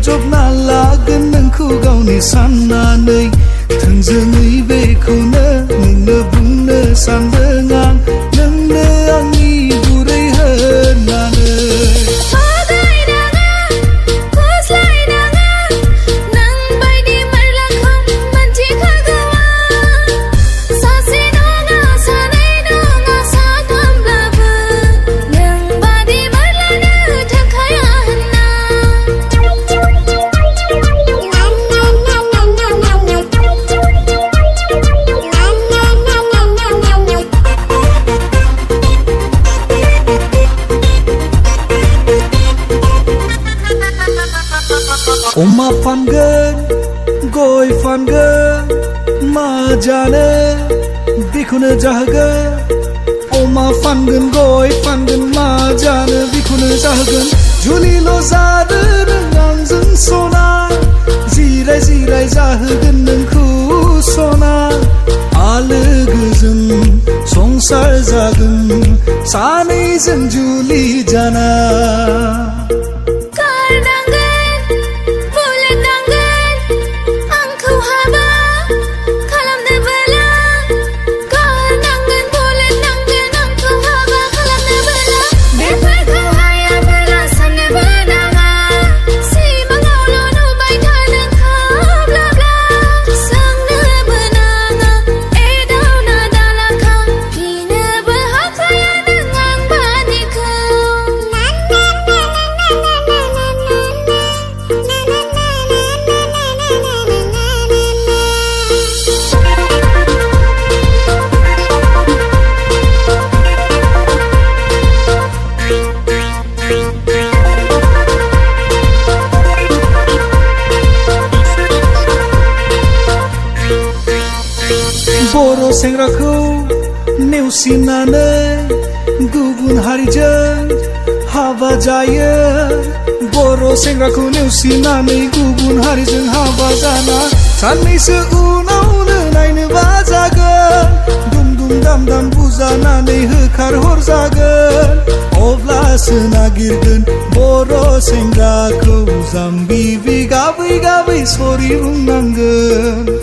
बजबना लागोन नोंखौ गावनि साननानै थोंजोङै बेखौनो नोंनो बुंनो सानदों आं नोंनो आंनि गुरै होननानै अमा फानगोन गय फानगोन मा जानो बेखौनो जाहोगोन अमा फानगोन गय फानगोन मा जानो बेखौनो जाहोगोन जुलिल' जादो नों आंजों सना जिराय जिराय जाहोगोन नोंखौ सना आलो गोजोन संसार जागोन सानैजों जुलि जाना बर' सेंग्राखौ नेवसिनानै गुबुन हारिजों हाबा जायो बर' सेंग्राखौ नेवसिनानै गुबुन हारिजों हाबा जाना साननैसो उनावनो नायनोबा जागोन दुम दुम दाम दाम बुजानानै होखार हरजागोन अब्लासो नागिरगोन बर' सेंग्राखौ जाम्बि गाबै गाबै सरि बुंनांगोन